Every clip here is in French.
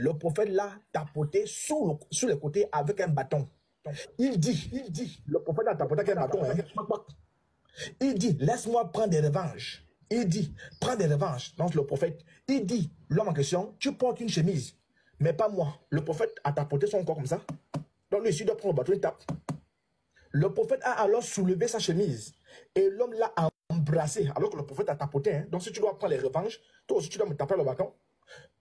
Le prophète l'a tapoté sur les côtés avec un bâton. Il dit, le prophète l'a tapoté avec un bâton. Il dit, laisse-moi prendre des revanches. Il dit, prends des revanches. Donc le prophète, il dit, l'homme en question, tu portes une chemise, mais pas moi. Le prophète a tapoté son corps comme ça. Donc lui, il doit prendre le bâton, il tape. Le prophète a alors soulevé sa chemise et l'homme l'a embrassé alors que le prophète a tapoté. Hein. Donc si tu dois prendre les revanches, toi aussi tu dois me taper le bâton.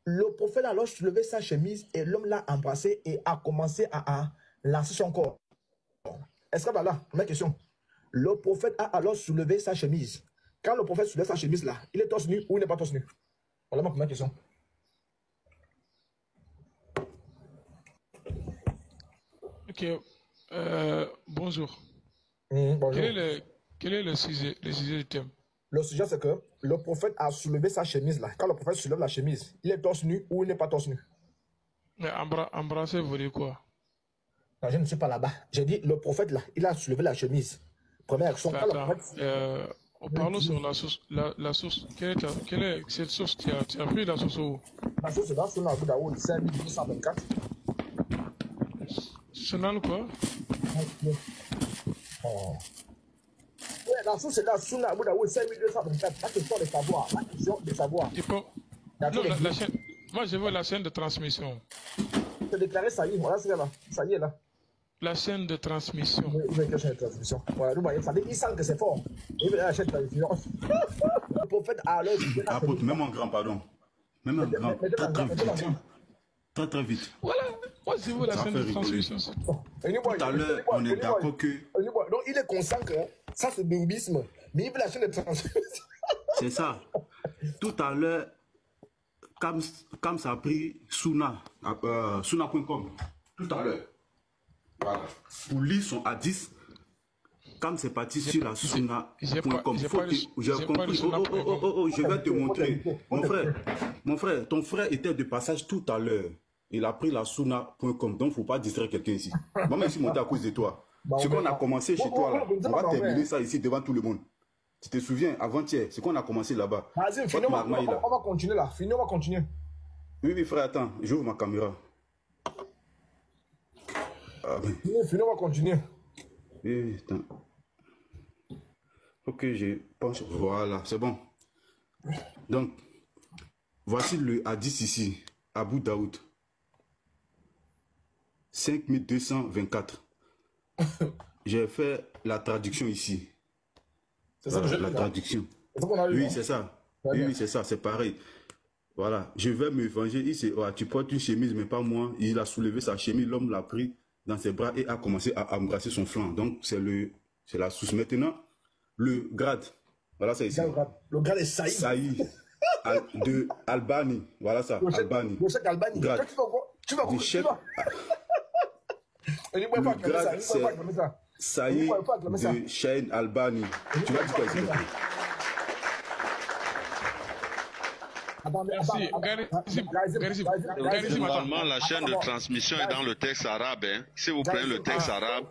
Le prophète a alors soulevé sa chemise et l'homme l'a embrassé et a commencé à lancer son corps. Est-ce que voilà, ma question. Le prophète a alors soulevé sa chemise. Quand le prophète soulève sa chemise là, il est torse nu ou il n'est pas torse nu? Voilà ma première question. Ok. Bonjour. Bonjour. Quel est le sujet du thème? Le sujet, c'est que le prophète a soulevé sa chemise là. Quand le prophète soulève la chemise, il est torse nu ou il n'est pas torse nu? Mais embrasser, vous dites quoi? Non, je ne suis pas là-bas. J'ai dit, le prophète là, il a soulevé la chemise. Première action. Parlons sur la source. La source. Quelle est cette source? Tu as pris la source où? La source, c'est dans Sunan Abu Daoud 5224. Sunan quoi? Oh. Ouais, la source, c'est dans Sunan Abu Daoud 5224. La question de savoir. La question de savoir. Non, la chaîne. Moi, je veux la chaîne de transmission. C'est déclaré, ça y est, voilà, c'est là. Ça y est, là. La chaîne de transmission. Oui, la chaîne de transmission. Voilà, ça dit, il sent que c'est fort. Il veut la chaîne de transmission. Le prophète a alors. Apôtre, même en grand, pardon. Même en grand. Très, très vite. Voilà. Moi, je veux la chaîne de transmission. Tout à l'heure, on est d'accord que. Donc, il est conscient que ça, c'est bouddhisme. Mais il veut la chaîne de transmission. C'est ça. Tout à l'heure, comme ça a pris Suna.com. Tout à l'heure. Voilà. Pour lire son hadith, comme c'est parti sur la Suna.com. J'ai compris. Je vais te montrer. Mon frère, ton frère était de passage tout à l'heure. Il a pris la Suna.com. Donc, il ne faut pas distraire quelqu'un ici. Moi, je suis monté à cause de toi. Ce qu'on a commencé chez toi, là, on va terminer ça ici devant tout le monde. Tu te souviens, avant-hier, ce qu'on a commencé là-bas. Vas-y, on va continuer là. Fini, on va continuer. Oui, frère, attends, j'ouvre ma caméra. Fini, on va continuer. Oui, attends. Ok, je pense. Voilà, c'est bon. Donc, voici le hadith ici, Abu Daoud. 5224. J'ai fait la traduction ici. C'est ça que la traduction. Oui, c'est ça. Oui, c'est ça, c'est pareil. Voilà, je vais me venger. Il dit, tu portes une chemise, mais pas moi. Il a soulevé sa chemise, l'homme l'a pris dans ses bras et a commencé à embrasser son flanc. Donc, c'est la source. Maintenant, le grade. Voilà, c'est ici. Le grade est Saïd. Saïd de Albanie. Voilà ça, Albanie. Le chèque Albanie. Grade. Tu vas. Le grade, c'est Saïd de Cheyenne Albanie. Tu vas dire quoi ici? Normalement, la chaîne de transmission est dans le texte arabe. Hein. Si vous prenez le texte arabe,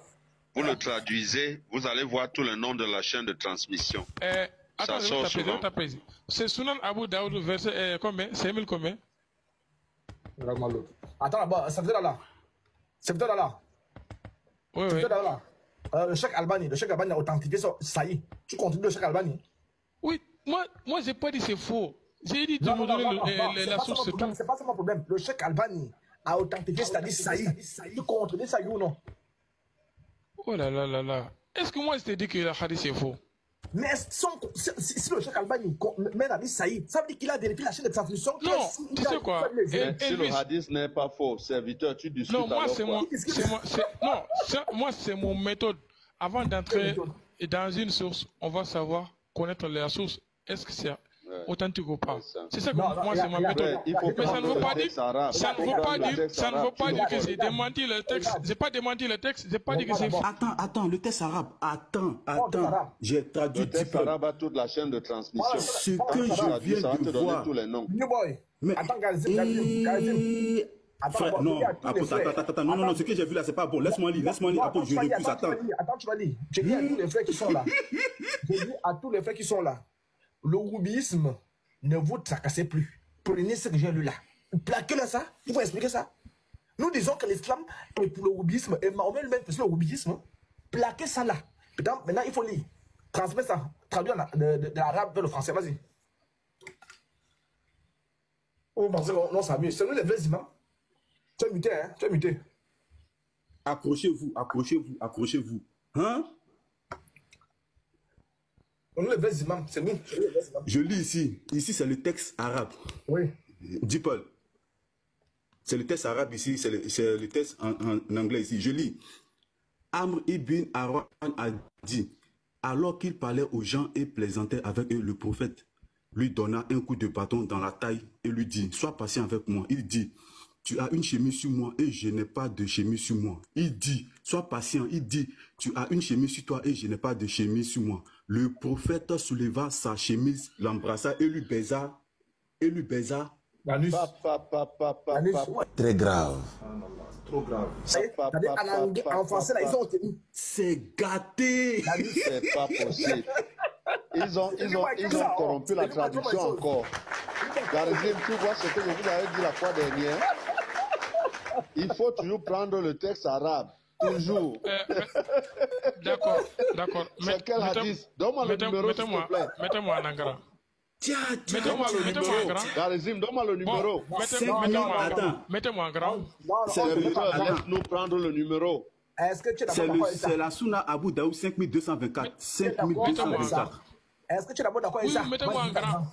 vous le traduisez, vous allez voir tout le nom de la chaîne de transmission. Ça sort souvent. C'est Sunan Abu Daoud, verset combien? 5000 combien? Attends là-bas, ça veut dire là. C'est peut-être là. Oui. Le chèque Albanie a authentifié ça. Ça y est. Tu continues le chèque Albanie? Oui, moi j'ai pas dit c'est faux. J'ai dit de me donner la source. C'est pas ça mon problème. Le chèque Albanie a authentifié, c'est-à-dire ça y est. Tu contredis ça y est ou non? Oh là là là là. Est-ce que moi je t'ai dit que le hadith c'est faux? Mais si le chèque Albanie met la vie Saïd, ça veut dire qu'il a vérifié la chaîne de transmission. Non, tu sais quoi? Si le hadith n'est pas faux, serviteur, tu discutes. Non, moi c'est mon méthode. Avant d'entrer dans une source, on va savoir connaître la source. Est-ce que c'est authentique ou pas? C'est ça que moi c'est ma méthode. Mais ça ne veut pas dire, ça ne veut pas dire que j'ai démenti le texte. J'ai pas démenti le texte. J'ai pas dit que c'est faux. Attends, le texte arabe. Attends. J'ai traduit. Le texte arabe a toute la chaîne de transmission. Ce que je viens de voir. New boy. Mais attends, frère, non, attends, non, ce que j'ai vu là, c'est pas bon. Laisse-moi lire, après je refuse, attends. Attends, tu vas lire. J'ai dit à tous les frères qui sont là. J'ai dit à tous les frères qui sont là. Le roubisme ne vous tracassez plus. Prenez ce que j'ai lu là. Plaquez-le ça. Il faut expliquer ça. Nous disons que l'islam est pour le wahhabisme et Mahomet lui-même faisait le wahhabisme. Plaquez ça là. Maintenant, il faut lire. Transmettre ça. Traduire de l'arabe vers le français. Vas-y. On pense qu'on s'amuse. C'est nous les vrais imams. Tu es muté, hein? Tu es muté. Accrochez-vous, accrochez-vous, accrochez-vous. Hein? On est les vrais imams. C'est nous. Je lis ici. Ici, c'est le texte arabe. Oui. Dis Paul. C'est le texte arabe ici, c'est le texte en anglais ici. Je lis. Amr ibn Aran a dit, alors qu'il parlait aux gens et plaisantait avec eux, le prophète lui donna un coup de bâton dans la taille et lui dit, sois patient avec moi. Il dit, tu as une chemise sur moi et je n'ai pas de chemise sur moi. Il dit, sois patient. Il dit, tu as une chemise sur toi et je n'ai pas de chemise sur moi. Le prophète souleva sa chemise, l'embrassa et lui baisa. L'anus. Très grave. Trop grave. En français, là, ils ont obtenu. C'est gâté. C'est pas possible. Ils ont corrompu la traduction encore. Garizim, tu vois ce que je vous avais dit la fois dernière. Il faut toujours prendre le texte arabe. Toujours. D'accord, d'accord. C'est quel hadith? Donne-moi le numéro, s'il te plaît. Mettez-moi en angara. Tiens, Mettez-moi le numéro. Garizim, donne-moi le numéro. Mettez-moi en grand. Laisse-nous prendre le numéro. Est-ce que tu es d'accord avec ça? C'est la Sunna Abu Daoud 5224. 5224. Est-ce que tu es d'abord d'accord avec ça? Oui, mettez-moi en grand.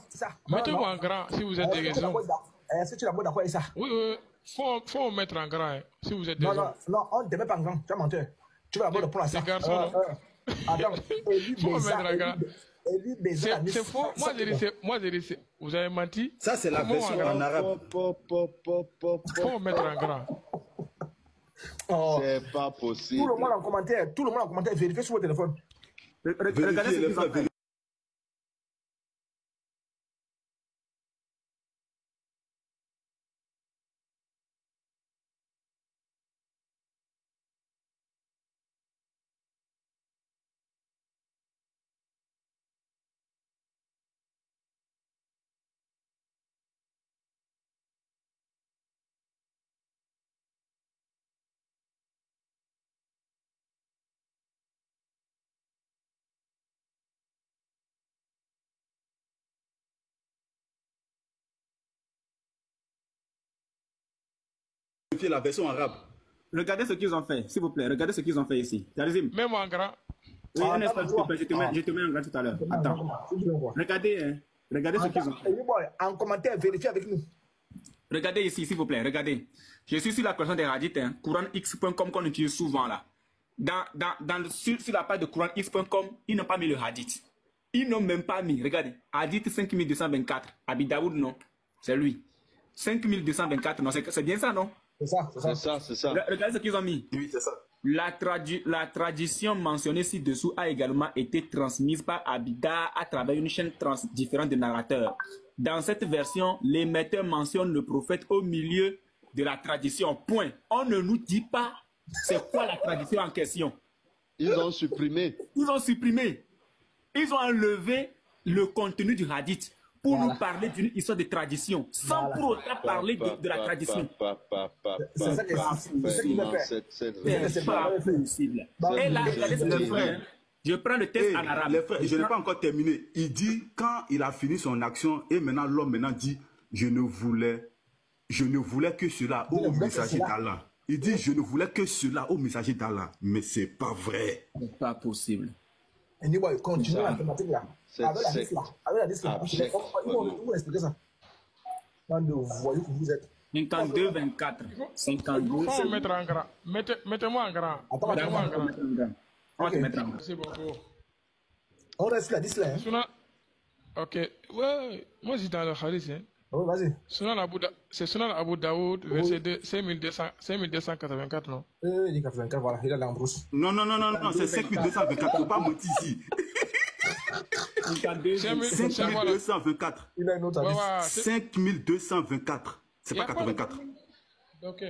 Mettez-moi en grand si vous êtes des raisons. Est-ce que tu es d'abord d'accord avec ça? Oui, oui. Faut mettre en grand si vous êtes des hommes. Non, on ne te met pas en grand. Tu as menti. Tu vas d'abord le prendre à ça. C'est garçon. Attends. Faut mettre en grand. C'est faux. Moi, je dis, vous avez menti. Ça, c'est la version en arabe. Faut mettre en grand. C'est pas possible. Tout le monde en commentaire, vérifiez sur votre téléphone. Regardez ce qu'ils ont fait. La version arabe. Regardez ce qu'ils ont fait, s'il vous plaît. Regardez ce qu'ils ont fait ici. Mets-moi en grand. Oui, un instant, s'il te plaît. Je te mets en grand tout à l'heure. Attends. Regardez, regardez ce qu'ils ont fait. En commentaire, vérifiez avec nous. Regardez ici, s'il vous plaît. Regardez. Je suis sur la collection des hadiths, couranx.com qu'on utilise souvent là. Sur la page de couranx.com, ils n'ont pas mis le hadith. Ils n'ont même pas mis. Regardez. Hadith 5224. Abi Daoud, non. C'est lui. 5224, non. C'est bien ça, non? C'est ça. Regardez ce qu'ils ont mis. Oui, c'est ça. La tradition mentionnée ci-dessous a également été transmise par Abida à travers une chaîne différente de narrateurs. Dans cette version, l'émetteur mentionne le prophète au milieu de la tradition. Point. On ne nous dit pas c'est quoi la tradition en question. Ils ont supprimé. Ils ont enlevé le contenu du hadith pour nous parler d'une histoire de tradition, sans pour autant parler de la tradition. C'est ça C'est pas possible. Et là, regardez ce qu'il fait. Je prends le texte en arabe. Les frères, je n'ai pas encore terminé. Il dit, quand il a fini son action, et maintenant l'homme dit, je ne voulais que cela au messager d'Allah. Il dit, je ne voulais que cela au messager d'Allah. Mais c'est pas vrai. C'est pas possible. Et nous, continue la thématique là. Avec la liste là. Ils vont expliquer ça. Quand vous voyez que vous êtes. 52-24. 52. Faut mettre en grand. Mettez-moi en grand. Mettez-moi en grand. C'est bon. On reste la liste là. Ok. Ouais, moi j'ai dans le hadith. Oui, vas-y. C'est Sunan Abu Daoud, verset 2, 5284, non? Il dit 84, voilà, il a l'embrousse. Non, c'est 5224, faut pas mentir ici. 5224. Il a une autre hadith. 5224. C'est pas 84. Ok.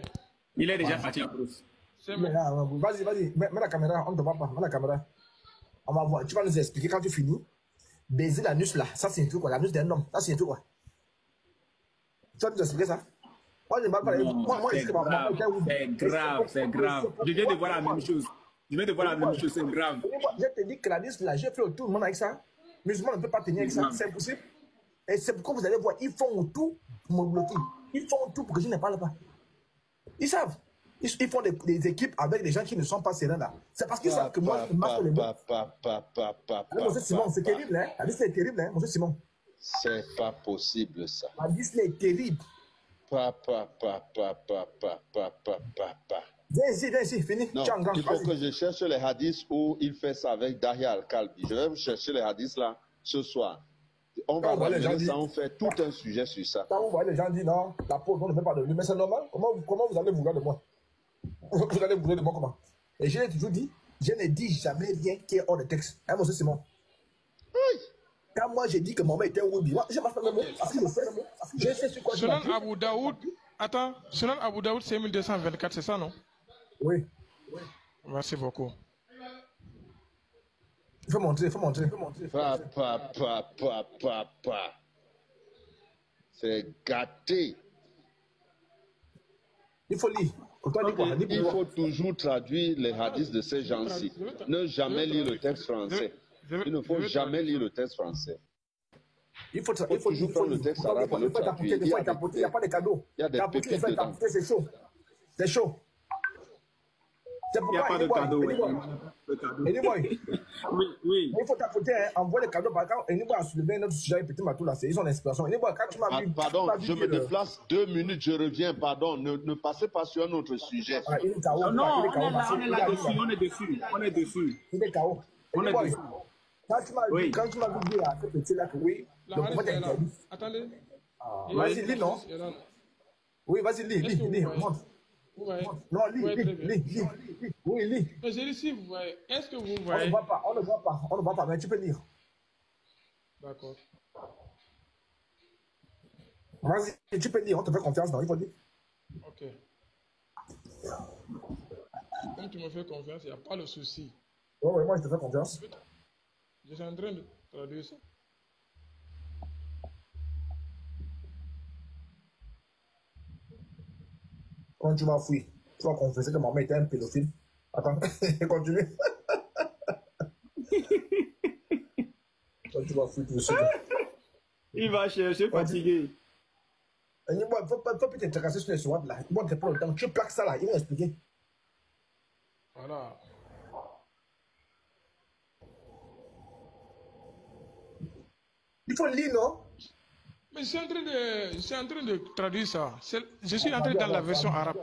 Il est déjà parti en brousse. Vas-y, mets la caméra, on ne te voit pas, mets la caméra. On va voir, tu vas nous expliquer quand tu finis. Baiser l'anus là, ça c'est un truc quoi, l'anus d'un homme, ça c'est un truc quoi. Tu vas nous expliquer ça? Moi, je ne parle pas. Moi, c'est grave, c'est grave. Je viens de voir la même chose. Je viens de voir la même chose, c'est grave. Je te dis que la liste, là, j'ai fait tout le monde avec ça. Musulman ne peut pas tenir avec ça, c'est impossible. Et c'est pourquoi vous allez voir, ils font tout pour me bloquer. Ils font tout pour que je ne parle pas. Ils savent. Ils font des équipes avec des gens qui ne sont pas sereins là. C'est parce qu'ils savent que moi, je marche les mots. Monsieur Simon, c'est terrible, hein? La liste est terrible, hein, Monsieur Simon. C'est pas possible, ça. La liste est terrible. Viens ici, fini. Non, il faut que je cherche les hadiths où il fait ça avec Dahia Al-Kalbi. Je vais vous chercher les hadiths là ce soir. On va ramener ça, on fait tout un sujet sur ça. Quand vous voyez les gens dire non, la pauvre, on ne peut pas devenir. Mais c'est normal. Comment vous allez vouloir de moi? Vous allez vouloir de moi comment? Et je l'ai toujours dit, je ne dis jamais rien qui est hors de texte. Hein, monsieur Simon? Oui. Quand moi j'ai dit que mon mec était un Woubi, moi je marche pas le mot. Parce que je sais sur quoi je Sunan Abu Daoud, attends, Sunan Abu Daoud c'est 1224, c'est ça non? Oui. Merci beaucoup. Il faut montrer. C'est gâté. Il faut lire. Il faut toujours traduire les hadiths de ces gens-ci. Ne jamais lire le texte français. Il ne faut jamais lire le texte français. Il faut toujours prendre le texte arabe et le traduire. Il n'y a pas de cadeaux. Il y a des pépites dedans. C'est chaud. C'est chaud. Il n'y a pas de cadeau. Oui. Il faut t'apporter, envoyer les cadeaux par exemple. Et nous, on a soulevé notre sujet, petit matou là, c'est son inspiration. Pardon, je me déplace 2 minutes, je reviens, pardon. Ne passez pas sur un autre sujet. Non, on est là-dessus, on est dessus. Il est KO. On est dessus. Quand tu m'as dit à ce petit-là que oui, le prophète est interdit. Attendez. Vas-y, lis, non? Oui, vas-y, lis, montre. Non, lis. Oui, lis. Mais je lis si vous voyez. Est-ce que vous voyez? On ne voit pas, mais tu peux lire. D'accord. Vas-y, tu peux lire, on te fait confiance, non? Il faut dire. Ok. Comme tu me fais confiance, il n'y a pas de souci. Oui, moi je te fais confiance. Je suis en train de traduire ça. Quand tu vas fouiller, tu vas confesser que maman était un pédophile. Attends, continue. Quand tu vas fouiller, tu le sais. Il va chercher fatigué. Il ne faut pas te tracasser sur les soins là. Bon, tu prends le temps. Tu plaques ça là, il va expliquer. Voilà. Il faut lire, non? Mais je suis en train de traduire ça. Je suis entré dans la version arabe.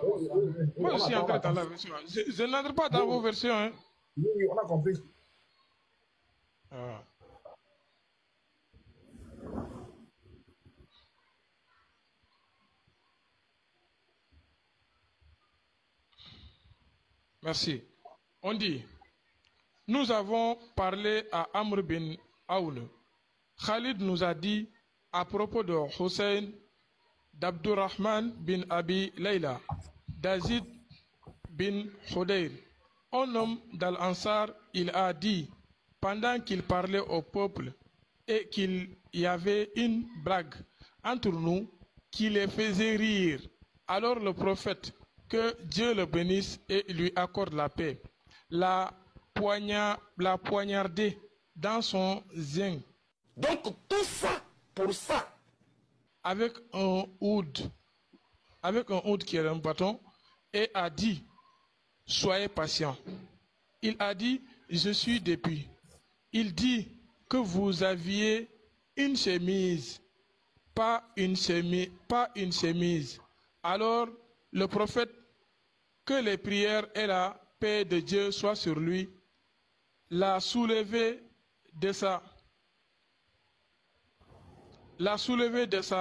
Moi, je suis entré dans la version arabe. Je n'entre pas dans vos versions. Hein. Oui, on a compris. Ah. Merci. On dit, nous avons parlé à Amr bin Aoun. Khalid nous a dit à propos de Hussein, d'Abdurrahman bin Abi Layla, d'Azid bin Hudayr, un homme d'Al-Ansar, il a dit, pendant qu'il parlait au peuple et qu'il y avait une blague entre nous qui les faisait rire. Alors le prophète, que Dieu le bénisse et lui accorde la paix, l'a poignardé dans son zing. Donc tout ça, pour ça. Avec un oud qui est un bâton, et a dit, soyez patient. Il a dit, je suis depuis. Il dit que vous aviez une chemise, pas une chemise. Alors le prophète, que les prières et la paix de Dieu soient sur lui, l'a soulevé de sa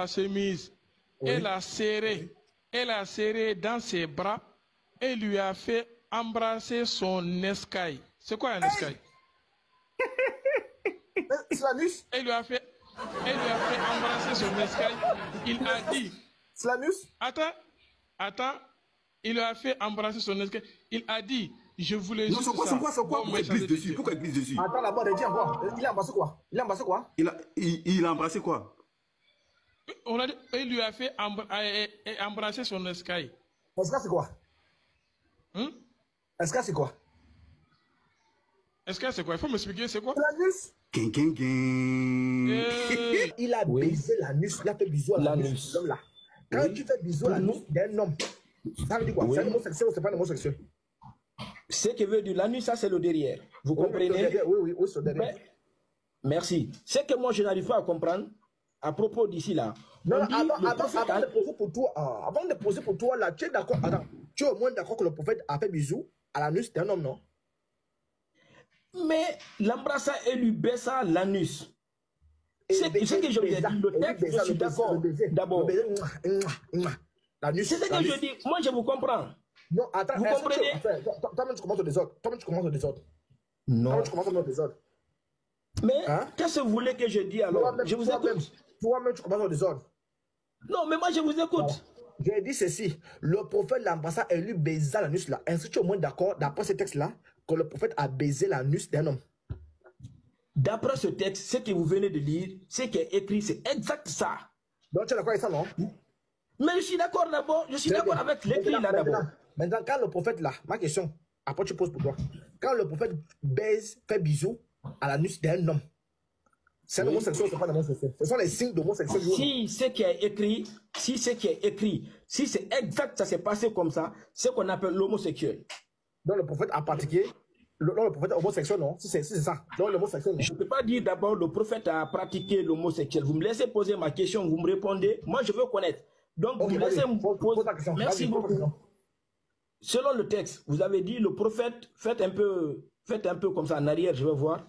chemise, oui. Et l'a serré dans ses bras et lui a fait embrasser son escaille. C'est quoi un escaille? Slamus? Et lui a fait embrasser son escaille. Il a dit. Slamus? Attends. Il a fait embrasser son escaille. Il a dit, je voulais juste ça. C'est quoi? Pourquoi il glisse dessus? Attends, là-bas, il dit encore. Il a embrassé quoi? Il a embrassé quoi? il lui a fait embrasser son escaille. Escaille, c'est quoi? Escaille, c'est quoi? Escaille, c'est quoi? Il faut m'expliquer, c'est quoi? L'anus. Il a baisé l'anus, il a fait bisou à l'anus. Quand tu fais bisou à l'anus d'un homme, ça veut dire quoi? C'est un homosexuel ou c'est pas un homosexuel? Ce que veut dire l'anus, ça c'est le derrière. Vous comprenez? Oui, c'est le derrière. Merci. Ce que moi je n'arrive pas à comprendre à propos d'ici là. Non, avant de poser pour toi là, tu es d'accord? Attends, tu es au moins d'accord que le prophète a fait bisou à l'anus d'un homme, non? Mais l'embrassa et lui baissa l'anus. C'est ce que je vous ai dit. Le texte, je suis d'accord. D'abord. C'est ce que je dis. Moi, je vous comprends. Non, attends. Vous comprenez? Toi-même, tu commences au désordre. Non. Toi-même, tu commences au désordre. Mais qu'est-ce que vous voulez que je dise alors? Je vous écoute. Toi-même, tu commences au désordre. Non, mais moi, je vous écoute. J'ai dit ceci. Le prophète l'embrassa et lui baisa l'anus là. Est-ce que tu es au moins d'accord, d'après ce texte-là, que le prophète a baisé l'anus d'un homme? D'après ce texte, ce que vous venez de lire, ce qui est écrit, c'est exact ça. Donc tu es d'accord avec ça, non? Mais je suis d'accord d'abord. Je suis d'accord avec l'écrit là d'abord. Maintenant, quand le prophète là, ma question, après tu poses pour toi. Quand le prophète baise, fait bisou à l'anus d'un homme, c'est un homosexuel ou c'est pas un homosexuel? Ce sont les signes d'homosexuel. Si ce qui est écrit, si c'est exact, ça s'est passé comme ça, c'est ce qu'on appelle l'homosexuel. Donc le prophète a pratiqué, le prophète homosexuel, non? Si c'est ça. Donc l'homosexuel, non? Je ne peux pas dire d'abord le prophète a pratiqué l'homosexuel. Vous me laissez poser ma question, vous me répondez. Moi, je veux connaître. Donc, vous me laissez me poser. Merci beaucoup. Selon le texte, vous avez dit le prophète, faites un peu comme ça en arrière, je vais voir.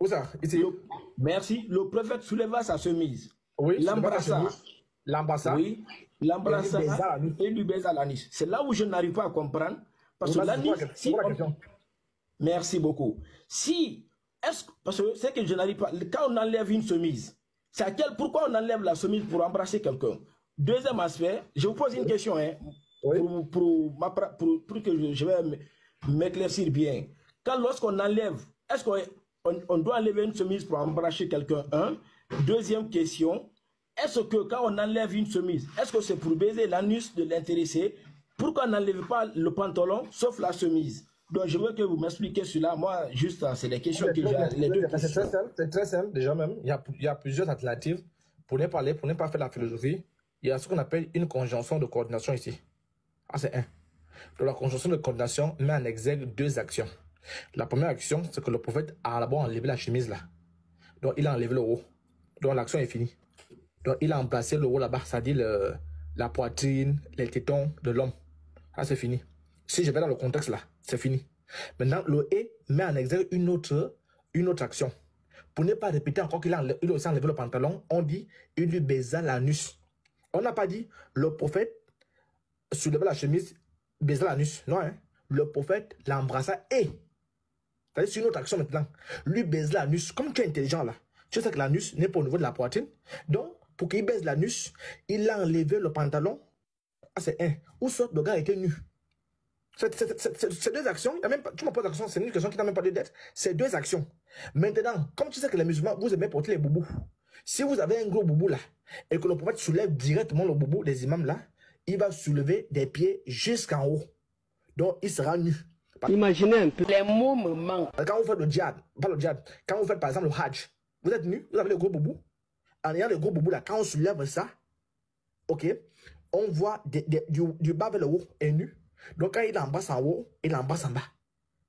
Où ça? Ici. Merci. Le prophète souleva sa chemise. Oui, l'embrassa. Oui. L'embrassa et lui baisa l'anus. C'est là où je n'arrive pas à comprendre. Parce que l'anus, merci beaucoup. Parce que c'est que je n'arrive pas. Quand on enlève une chemise, pourquoi on enlève la chemise pour embrasser quelqu'un? Deuxième aspect, je vous pose une question, pour que je vais m'éclaircir bien. Lorsqu'on enlève, est-ce qu'on doit enlever une chemise pour embrasser quelqu'un? Deuxième question, est-ce que quand on enlève une chemise, est-ce que c'est pour baiser l'anus de l'intéressé? Pourquoi on n'enlève pas le pantalon sauf la chemise? Donc je veux que vous m'expliquiez cela. Moi, juste, c'est des questions que j'ai. C'est très simple, déjà même. Il y a plusieurs alternatives. Pour ne pas faire la philosophie, il y a ce qu'on appelle une conjonction de coordination ici. C'est un. Donc la conjonction de coordination met en exergue deux actions. La première action, c'est que le prophète a d'abord enlevé la chemise là. Donc il a enlevé le haut. Donc l'action est finie. Donc il a emplacé le haut là-bas, c'est-à-dire la poitrine, les tétons de l'homme. C'est fini. Si je vais dans le contexte là, c'est fini. Maintenant, le et met en exergue une autre action. Pour ne pas répéter encore qu'il a aussi enlevé le pantalon, on dit il lui baisa l'anus. On n'a pas dit le prophète souleva la chemise, baisa l'anus. Non, le prophète l'embrassa et. C'est une autre action maintenant. Lui baise l'anus. Comme tu es intelligent là, tu sais que l'anus n'est pas au niveau de la poitrine. Donc, pour qu'il baise l'anus, il a enlevé le pantalon. C'est un. Où sorte le gars était nu. C'est deux actions. Il y a même pas, tu me poses la question, c'est une question qui n'a même pas de dette. C'est deux actions. Maintenant, comme tu sais que les musulmans, vous aimez porter les boubous. Si vous avez un gros boubou là, et que le prophète soulève directement le boubou des imams là, il va soulever des pieds jusqu'en haut. Donc, il sera nu. Imaginez un peu. Les mots me manquent. Quand vous faites le djihad, pas le djihad, quand vous faites par exemple le hajj, vous êtes nu, vous avez le gros boubou. En ayant le gros boubou là, quand on soulève ça, ok, on voit du bas vers le haut et nu. Donc quand il embrasse en haut, il embrasse en bas.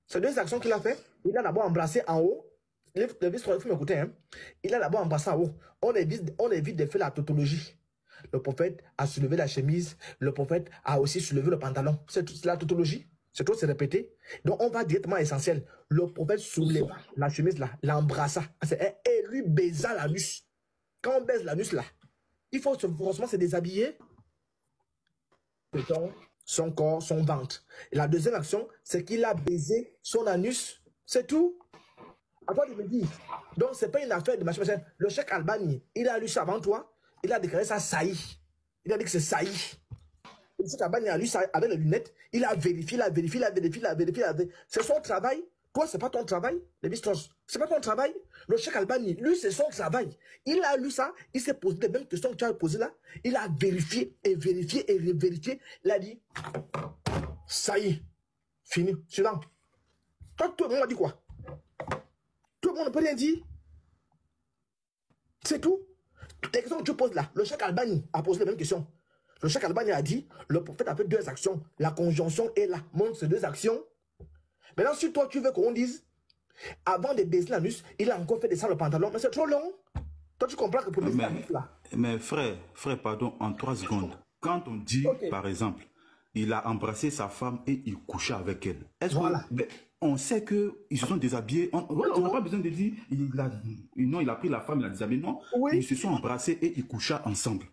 C'est deux actions qu'il a fait. Il a d'abord embrassé en haut. Il faut m'écouter. Il a d'abord embrassé en haut. On évite de faire la tautologie. Le prophète a soulevé la chemise. Le prophète a aussi soulevé le pantalon. C'est la tautologie. C'est trop, c'est répété. Donc on va directement à l'essentiel. Le prophète souleva la chemise là, l'embrassa. Et lui baisa l'anus. Quand on baise l'anus là, il faut forcément se déshabiller. Son corps, son ventre. Et la deuxième action, c'est qu'il a baisé son anus. C'est tout. À toi de me dire. Donc, ce n'est pas une affaire de machin. Le cheikh Albani, il a lu ça avant toi. Il a déclaré ça saillie. Il a dit que c'est saillie. Le cheikh Albani a lu ça avec les lunettes. Il a vérifié, C'est son travail Toi, c'est pas ton travail, les bistros. C'est pas ton travail. Le Cheikh Albani, lui, c'est son travail. Il a lu ça, il s'est posé les mêmes questions que tu as posées là. Il a vérifié et vérifié et revérifié. Il a dit, ça y est, fini, suivant. Toi, tout le monde a dit quoi? Tout le monde ne peut rien dire. C'est tout. Les questions que tu poses là, le Cheikh Albani a posé les mêmes questions. Le Cheikh Albani a dit, le prophète a fait 2 actions. La conjonction est là. Montre ces 2 actions. Maintenant, si toi, tu veux qu'on dise, avant de baisser l'anus, il a encore fait descendre le pantalon, mais c'est trop long. Toi, tu comprends que pour baisser l'anus, là. Mais frère, pardon, en 3 secondes. Quand on dit, par exemple, il a embrassé sa femme et il coucha avec elle. Est-ce que on sait qu'ils se sont déshabillés? On n'a pas besoin de dire, il a pris la femme, il a déshabillé. Non, ils se sont embrassés et ils coucha ensemble.